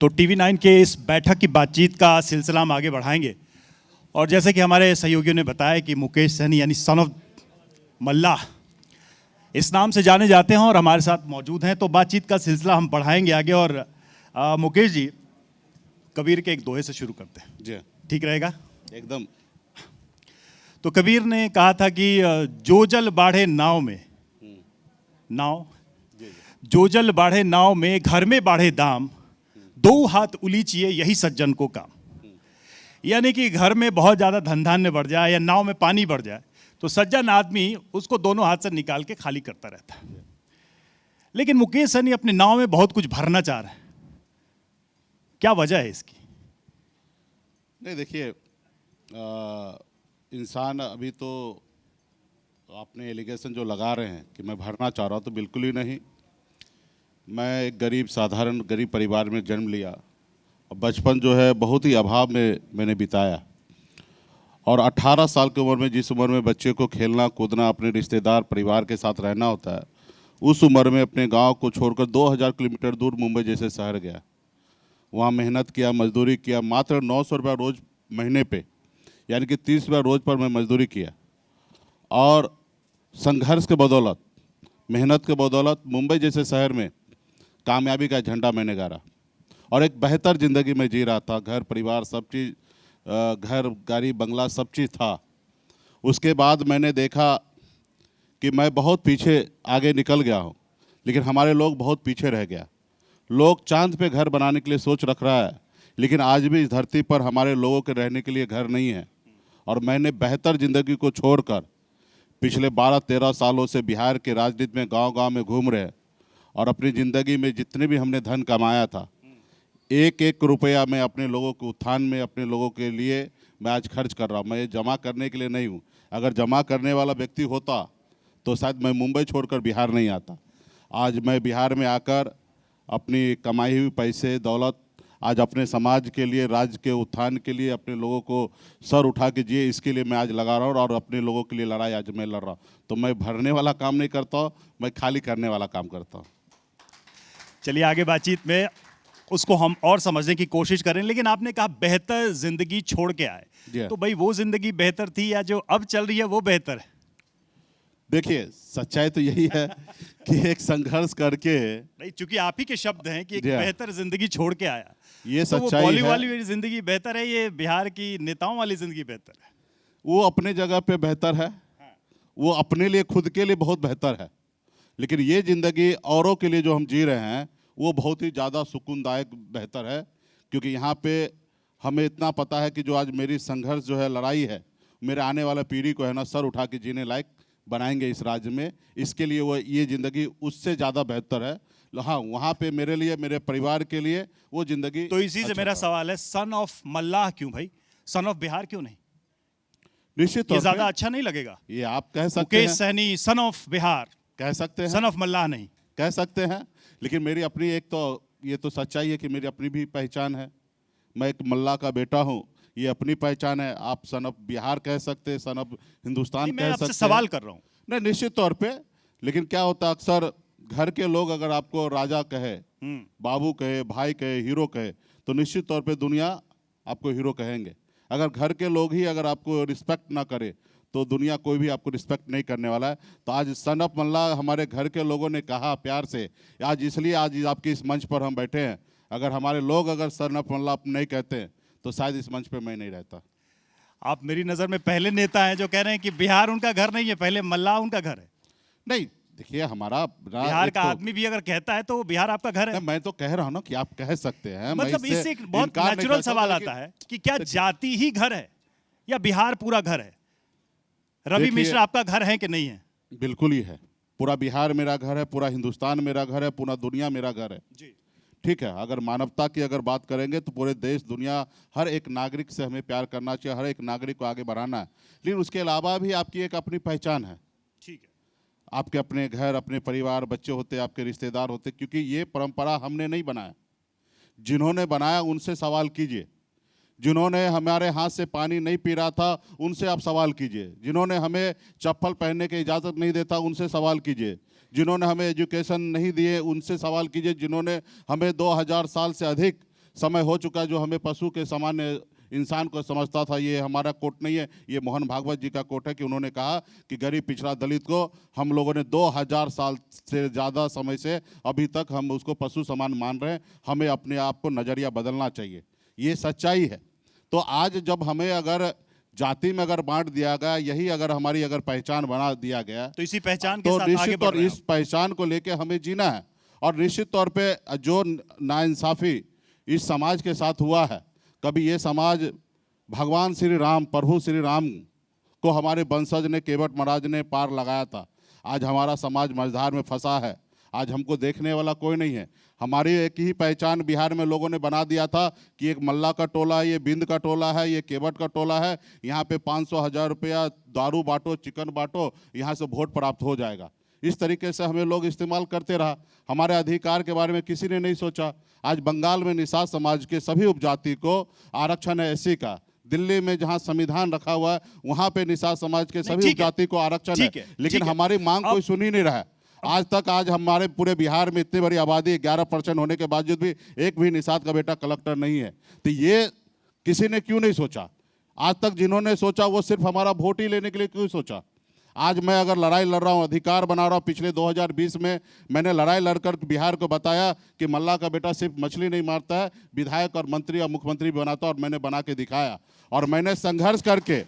तो टीवी 9 के इस बैठक की बातचीत का सिलसिला हम आगे बढ़ाएंगे। और जैसे कि हमारे सहयोगियों ने बताया कि मुकेश सहनी यानी सन ऑफ मल्लाह इस नाम से जाने जाते हैं और हमारे साथ मौजूद हैं, तो बातचीत का सिलसिला हम बढ़ाएंगे आगे। और मुकेश जी, कबीर के एक दोहे से शुरू करते हैं जी, ठीक रहेगा? एकदम। तो कबीर ने कहा था कि जो जल बाढ़े नाव में, नाव जो जल बाढ़े नाव में, घर में बाढ़े दाम, दो हाथ उलीचिए यही सज्जन को काम। यानी कि घर में बहुत ज़्यादा धन धान्य बढ़ जाए या नाव में पानी बढ़ जाए तो सज्जन आदमी उसको दोनों हाथ से निकाल के खाली करता रहता है। लेकिन मुकेश सहनी अपने नाव में बहुत कुछ भरना चाह रहे हैं, क्या वजह है इसकी? नहीं, देखिए, इंसान अभी तो आपने एलिगेशन जो लगा रहे हैं कि मैं भरना चाह रहा हूँ, तो बिल्कुल ही नहीं। मैं एक साधारण गरीब परिवार में जन्म लिया और बचपन जो है बहुत ही अभाव में मैंने बिताया। और 18 साल की उम्र में, जिस उम्र में बच्चे को खेलना कूदना, अपने रिश्तेदार परिवार के साथ रहना होता है, उस उम्र में अपने गांव को छोड़कर 2000 किलोमीटर दूर मुंबई जैसे शहर गया। वहाँ मेहनत किया, मजदूरी किया, मात्र 900 रुपये रोज़ महीने पे, यानी कि 30 रुपये रोज़ पर मैं मजदूरी किया। और संघर्ष के बदौलत, मेहनत के बदौलत मुंबई जैसे शहर में कामयाबी का झंडा मैंने गाड़ा और एक बेहतर ज़िंदगी में जी रहा था। घर परिवार सब चीज़, घर गाड़ी बंगला सब चीज़ था। उसके बाद मैंने देखा कि मैं बहुत पीछे आगे निकल गया हूँ, लेकिन हमारे लोग बहुत पीछे रह गया। लोग चांद पे घर बनाने के लिए सोच रख रहा है, लेकिन आज भी इस धरती पर हमारे लोगों के रहने के लिए घर नहीं है। और मैंने बेहतर ज़िंदगी को छोड़कर पिछले 12-13 सालों से बिहार के राजनीति में गांव-गांव में घूम रहे और अपनी ज़िंदगी में जितने भी हमने धन कमाया था, एक एक रुपया मैं अपने लोगों के उत्थान में, अपने लोगों के लिए मैं आज खर्च कर रहा हूँ। मैं ये जमा करने के लिए नहीं हूँ। अगर जमा करने वाला व्यक्ति होता तो शायद मैं मुंबई छोड़कर बिहार नहीं आता। आज मैं बिहार में आकर अपनी कमाई हुई पैसे दौलत आज अपने समाज के लिए, राज्य के उत्थान के लिए, अपने लोगों को सर उठा के जिए, इसके लिए मैं आज लगा रहा हूँ और अपने लोगों के लिए लड़ाई आज मैं लड़ रहा हूँ। तो मैं भरने वाला काम नहीं करता हूँ, मैं खाली करने वाला काम करता हूँ। चलिए आगे बातचीत में उसको हम और समझने की कोशिश करें। लेकिन आपने कहा बेहतर जिंदगी छोड़ के आए, तो भाई वो जिंदगी बेहतर थी या जो अब चल रही है वो बेहतर है? देखिए, सच्चाई तो यही है कि एक संघर्ष करके, नहीं, चूंकि आप ही के शब्द हैं कि एक बेहतर जिंदगी छोड़ के आया, ये तो सच्चाई वो बॉलीवुड है। वाली जिंदगी बेहतर है, ये बिहार की नेताओं वाली जिंदगी बेहतर है? वो अपने जगह पे बेहतर है, वो अपने लिए, खुद के लिए बहुत बेहतर है। लेकिन ये जिंदगी औरों के लिए जो हम जी रहे हैं वो बहुत ही ज़्यादा सुकूनदायक बेहतर है। क्योंकि यहाँ पे हमें इतना पता है कि जो आज मेरी संघर्ष जो है, लड़ाई है, मेरे आने वाला पीढ़ी को है ना सर उठा के जीने लायक बनाएंगे इस राज्य में। इसके लिए वो ये ज़िंदगी उससे ज़्यादा बेहतर है। हाँ, वहाँ पे मेरे लिए, मेरे परिवार के लिए वो ज़िंदगी। तो इसी से मेरा सवाल है, सन ऑफ मल्लाह क्यों भाई, सन ऑफ बिहार क्यों नहीं? निश्चित तौर पे ज्यादा अच्छा नहीं लगेगा? ये आप कह सकते हैं, मुकेश सहनी सन ऑफ बिहार कह सकते हैं, सन ऑफ मल्लाह नहीं कह सकते हैं। लेकिन मेरी अपनी एक तो ये तो सच्चाई है कि मेरी अपनी भी पहचान है। मैं एक मल्लाह का बेटा हूँ, ये अपनी पहचान है। आप सन ऑफ बिहार कह सकते हैं, सन ऑफ हिंदुस्तान कह सकते हैं। सवाल कर रहा हूँ। नहीं, निश्चित तौर पे। लेकिन क्या होता है, अक्सर घर के लोग अगर आपको राजा कहे, बाबू कहे, भाई कहे, हीरो कहे, तो निश्चित तौर पे दुनिया आपको हीरो कहेंगे। अगर घर के लोग ही अगर आपको रिस्पेक्ट ना करे तो दुनिया कोई भी आपको रिस्पेक्ट नहीं करने वाला है। तो आज सन ऑफ मल्लाह हमारे घर के लोगों ने कहा प्यार से, आज इसलिए आज आपके इस मंच पर हम बैठे हैं। अगर हमारे लोग अगर सन ऑफ मल्लाह नहीं कहते तो शायद इस मंच पर मैं नहीं रहता। आप मेरी नज़र में पहले नेता हैं जो कह रहे हैं कि बिहार उनका घर नहीं है, पहले मल्लाह उनका घर है। नहीं, देखिए, हमारा बिहार का आदमी भी अगर कहता है तो वो बिहार आपका घर है। मैं तो कह रहा हूँ ना कि आप कह सकते हैं। मतलब इससे एक बहुत नेचुरल सवाल आता है कि क्या जाति ही घर है या बिहार पूरा घर है? रवि मिश्रा आपका घर है कि नहीं है? बिल्कुल ही है। पूरा बिहार मेरा घर है, पूरा हिंदुस्तान मेरा घर है, पूरा दुनिया मेरा घर है जी। ठीक है, अगर मानवता की अगर बात करेंगे तो पूरे देश दुनिया हर एक नागरिक से हमें प्यार करना चाहिए, हर एक नागरिक को आगे बढ़ाना है। लेकिन उसके अलावा भी आपकी एक अपनी पहचान है। ठीक है, आपके अपने घर, अपने परिवार, बच्चे होते, आपके रिश्तेदार होते, क्योंकि ये परंपरा हमने नहीं बनाया। जिन्होंने बनाया उनसे सवाल कीजिए। जिन्होंने हमारे हाथ से पानी नहीं पी रहा था उनसे आप सवाल कीजिए। जिन्होंने हमें चप्पल पहनने की इजाज़त नहीं देता उनसे सवाल कीजिए। जिन्होंने हमें एजुकेशन नहीं दिए उनसे सवाल कीजिए। जिन्होंने हमें 2000 साल से अधिक समय हो चुका है जो हमें पशु के सामान्य इंसान को समझता था। ये हमारा कोट नहीं है, ये मोहन भागवत जी का कोट है कि उन्होंने कहा कि गरीब पिछड़ा दलित को हम लोगों ने 2000 साल से ज़्यादा समय से अभी तक हम उसको पशु समान मान रहे हैं। हमें अपने आप को नज़रिया बदलना चाहिए, ये सच्चाई है। तो आज जब हमें अगर जाति में अगर बांट दिया गया, यही अगर हमारी अगर पहचान बना दिया गया, तो इसी पहचान के तो साथ आगे निश्चित बढ़ और रहे हैं इस पहचान को लेके हमें जीना है। और निश्चित तौर पे जो नाइंसाफ़ी इस समाज के साथ हुआ है, कभी ये समाज भगवान श्री राम, प्रभु श्री राम को हमारे वंशज ने, केवट महाराज ने पार लगाया था। आज हमारा समाज मझधार में फंसा है। आज हमको देखने वाला कोई नहीं है। हमारी एक ही पहचान बिहार में लोगों ने बना दिया था कि एक मल्ला का टोला है, ये बिंद का टोला है, ये केवट का टोला है, यहाँ पे 500-1000 रुपया दारू बांटो, चिकन बांटो, यहाँ से वोट प्राप्त हो जाएगा। इस तरीके से हमें लोग इस्तेमाल करते रहा। हमारे अधिकार के बारे में किसी ने नहीं सोचा। आज बंगाल में निषाद समाज के सभी उपजाति को आरक्षण है एससी का। दिल्ली में जहां संविधान रखा हुआ है वहां पे निषाद समाज के सभी उपजाति को आरक्षण है, लेकिन हमारी मांग कोई सुन ही नहीं रहा है। आज तक आज हमारे पूरे बिहार में इतनी बड़ी आबादी 11% होने के बावजूद भी एक भी निषाद का बेटा कलेक्टर नहीं है। तो ये किसी ने क्यों नहीं सोचा? आज तक जिन्होंने सोचा वो सिर्फ हमारा वोट ही लेने के लिए क्यों सोचा? आज मैं अगर लड़ाई लड़ रहा हूँ, अधिकार बना रहा हूँ, पिछले 2020 में मैंने लड़ाई लड़कर बिहार को बताया कि मल्ला का बेटा सिर्फ मछली नहीं मारता है, विधायक और मंत्री और मुख्यमंत्री भी बनाता है, और मैंने बना के दिखाया। और मैंने संघर्ष करके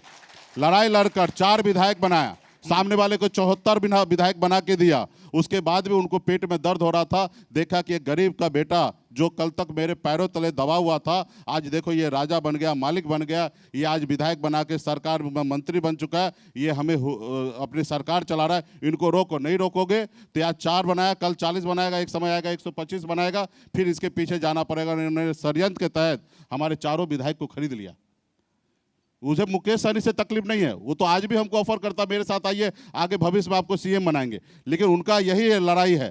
लड़ाई लड़कर 4 विधायक बनाया, सामने वाले को 74 विधायक बना के दिया। उसके बाद भी उनको पेट में दर्द हो रहा था। देखा कि एक गरीब का बेटा जो कल तक मेरे पैरों तले दबा हुआ था, आज देखो ये राजा बन गया, मालिक बन गया, ये आज विधायक बना के सरकार में मंत्री बन चुका है, ये हमें अपनी सरकार चला रहा है। इनको रोको, नहीं रोकोगे तो आज 4 बनाया, कल 40 बनाएगा, एक समय आएगा 125 बनाएगा, फिर इसके पीछे जाना पड़ेगा। उन्होंने षड्यंत्र के तहत हमारे 4 विधायक को खरीद लिया। उसे मुकेश सहनी से तकलीफ नहीं है, वो तो आज भी हमको ऑफर करता मेरे साथ आइए, आगे भविष्य में आपको सीएम बनाएंगे। लेकिन उनका यही लड़ाई है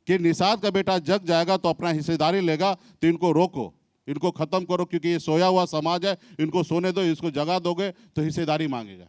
कि निषाद का बेटा जग जाएगा तो अपना हिस्सेदारी लेगा, तो इनको रोको, इनको खत्म करो, क्योंकि ये सोया हुआ समाज है, इनको सोने दो, इसको जगा दोगे तो हिस्सेदारी मांगेगा।